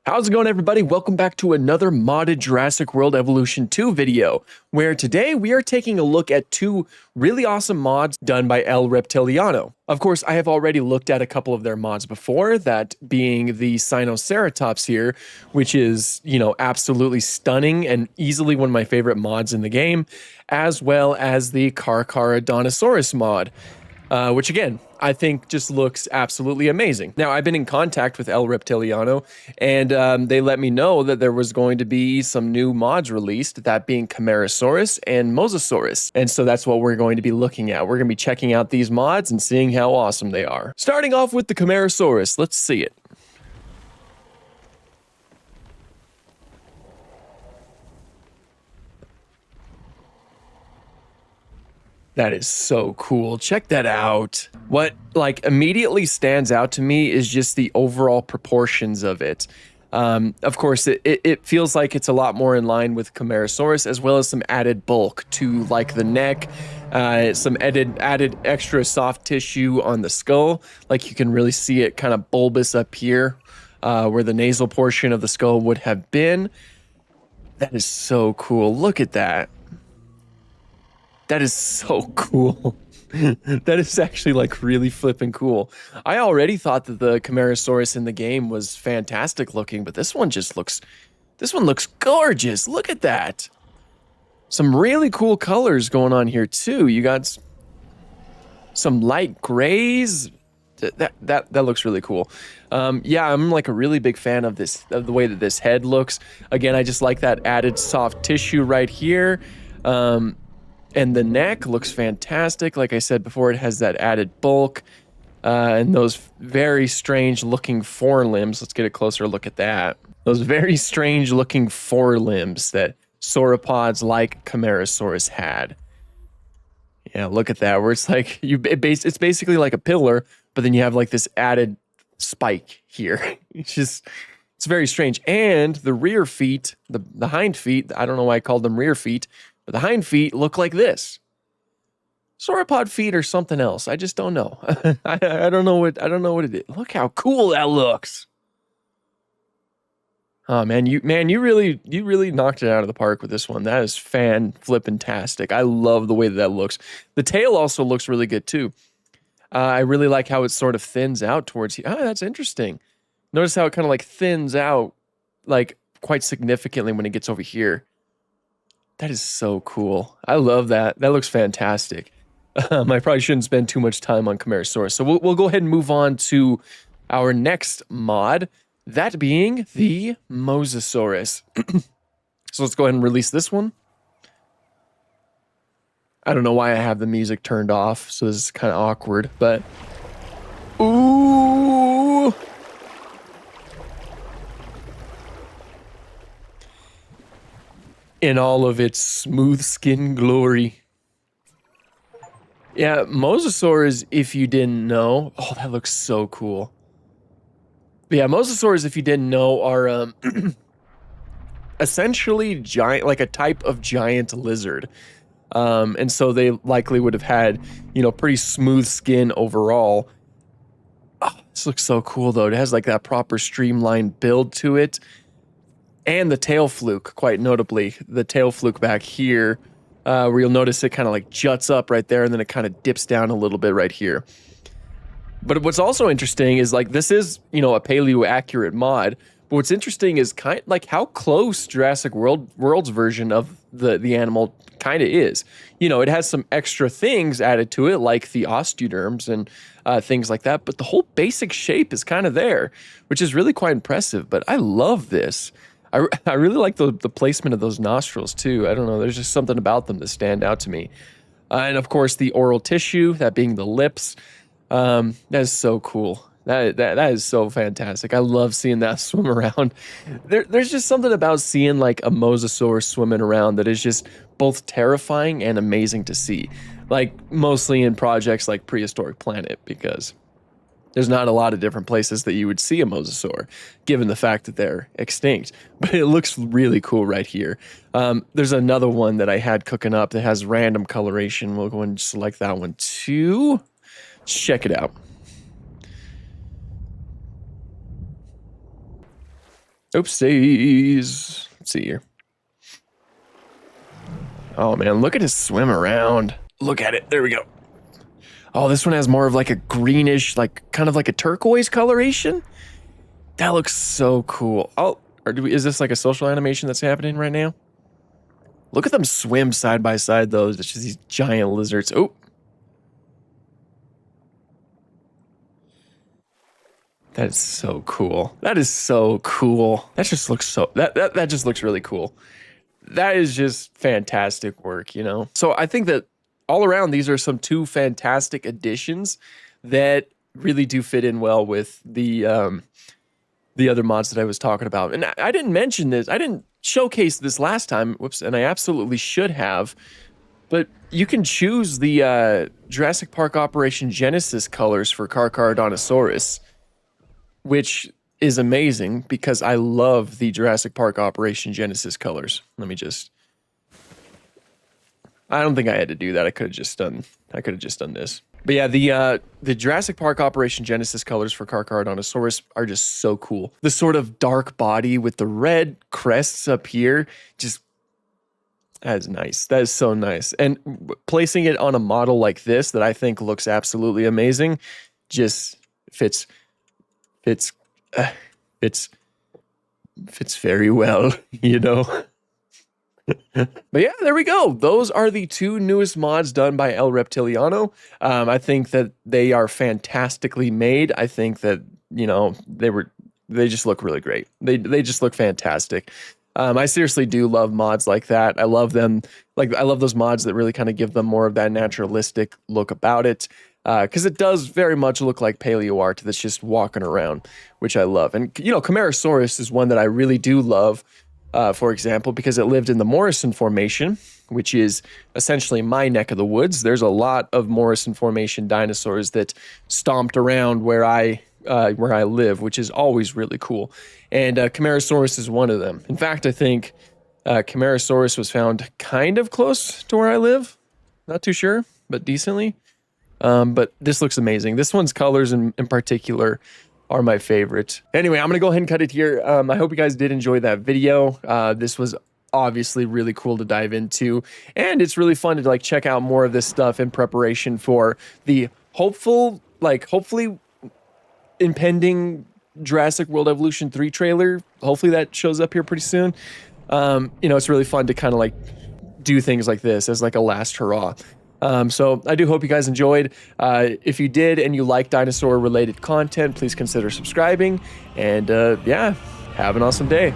How's it going, everybody? Welcome back to another modded Jurassic World Evolution 2 video, where today we are taking a look at two really awesome mods done by El Reptiliano. Of course, I have already looked at a couple of their mods before, that being the Sinoceratops here, which is, absolutely stunning and easily one of my favorite mods in the game, as well as the Camarasaurus mod. Which again, I think just looks absolutely amazing. Now, I've been in contact with El Reptiliano, and they let me know that there was going to be some new mods released, that being Camarasaurus and Mosasaurus. And so that's what we're going to be looking at. We're going to be checking out these mods and seeing how awesome they are. Starting off with the Camarasaurus, let's see it. That is so cool. Check that out. What immediately stands out to me is just the overall proportions of it. Of course, it feels like it's a lot more in line with Camarasaurus, as well as some added bulk to the neck, some added extra soft tissue on the skull. You can really see it kind of bulbous up here, where the nasal portion of the skull would have been. That is so cool. Look at that. That is so cool. That is actually really flipping cool. I already thought that the Camarasaurus in the game was fantastic looking, but this one looks gorgeous. Look at that. Some really cool colors going on here too. You got some light grays. That looks really cool. Yeah, I'm a really big fan of the way that this head looks. Again, I just like that added soft tissue right here. And the neck looks fantastic. Like I said before, it has that added bulk and those very strange looking forelimbs. Let's get a closer look at that. Those very strange looking forelimbs that sauropods like Camarasaurus had. Yeah, look at that. Where it's it's basically like a pillar, but then you have this added spike here. It's very strange. And the rear feet, the hind feet, I don't know why I called them rear feet, but the hind feet look like this. Sauropod feet or something else. I just don't know. I don't know what it is. Look how cool that looks. Oh man, you really knocked it out of the park with this one. That is fan-flippin-tastic. I love the way that looks. The tail also looks really good too. I really like how it sort of thins out towards here. Oh, that's interesting. Notice how it kind of thins out quite significantly when it gets over here. That is so cool. I love that. That looks fantastic. I probably shouldn't spend too much time on Camarasaurus. So we'll go ahead and move on to our next mod, that being the Mosasaurus. So let's go ahead and release this one. I don't know why I have the music turned off, so this is kind of awkward, but... Ooh! In all of its smooth skin glory. Yeah, Mosasaurs, if you didn't know... Oh, that looks so cool. Yeah, Mosasaurs, if you didn't know, are essentially giant, a type of giant lizard. And so they likely would have had, pretty smooth skin overall. Oh, this looks so cool, though. It has that proper streamlined build to it. And the tail fluke, quite notably, the tail fluke back here, where you'll notice it kind of juts up right there, and then it kind of dips down a little bit right here. But what's also interesting is this is, a paleo accurate mod. But what's interesting is how close Jurassic World's version of the animal kind of is. It has some extra things added to it, like the osteoderms and things like that. But the whole basic shape is kind of there, which is really quite impressive. But I love this. I really like the placement of those nostrils too. I don't know, there's just something about them that stand out to me. And of course the oral tissue, that being the lips, that is so cool. That is so fantastic. I love seeing that swim around. There's just something about seeing a mosasaur swimming around that is just both terrifying and amazing to see. Mostly in projects like Prehistoric Planet, because there's not a lot of different places that you would see a mosasaur, given the fact that they're extinct. But it looks really cool right here. There's another one that I had cooking up that has random coloration. We'll go and select that one too. Check it out. Oopsies. Let's see here. Oh man, look at his swim around. Look at it. There we go. Oh, this one has more of like a greenish, like kind of like a turquoise coloration. That looks so cool. Oh, is this like a social animation that's happening right now? Look at them swim side by side, though. It's just these giant lizards. Oh. That is so cool. That is so cool. That just looks so, that just looks really cool. That is just fantastic work, you know? So I think that all around, these are some two fantastic additions that really do fit in well with the other mods that I was talking about. And I didn't mention this. I didn't showcase this last time. Whoops. And I absolutely should have. But you can choose the Jurassic Park Operation Genesis colors for Camarasaurus, which is amazing because I love the Jurassic Park Operation Genesis colors. Let me just... I don't think I had to do that. I could have just done this. But yeah, the Jurassic Park Operation Genesis colors for Camarasaurus are just so cool. The sort of dark body with the red crests up here, just that is nice. That is so nice. And placing it on a model like this that I think looks absolutely amazing, just fits very well, you know. But yeah, there we go. Those are the two newest mods done by El Reptiliano. I think that they are fantastically made. I think that, you know, they just look really great. They just look fantastic. I seriously do love mods like that. I love them. Like, I love those mods that really kind of give them more of that naturalistic look about it. Because it does very much look like paleo art that's just walking around, which I love. And, you know, Camarasaurus is one that I really do love, for example, because it lived in the Morrison Formation, which is essentially my neck of the woods. There's a lot of Morrison Formation dinosaurs that stomped around where I live, which is always really cool. And Camarasaurus is one of them. In fact, I think Camarasaurus was found kind of close to where I live. Not too sure, but decently. But this looks amazing. This one's colors in particular are my favorite. Anyway, I'm going to go ahead and cut it here. I hope you guys did enjoy that video. This was obviously really cool to dive into, and it's really fun to like check out more of this stuff in preparation for the hopefully impending Jurassic World Evolution 3 trailer. Hopefully that shows up here pretty soon. You know, it's really fun to kind of like do things like this as like a last hurrah. So I do hope you guys enjoyed. If you did and you like dinosaur related content, please consider subscribing, and yeah, have an awesome day.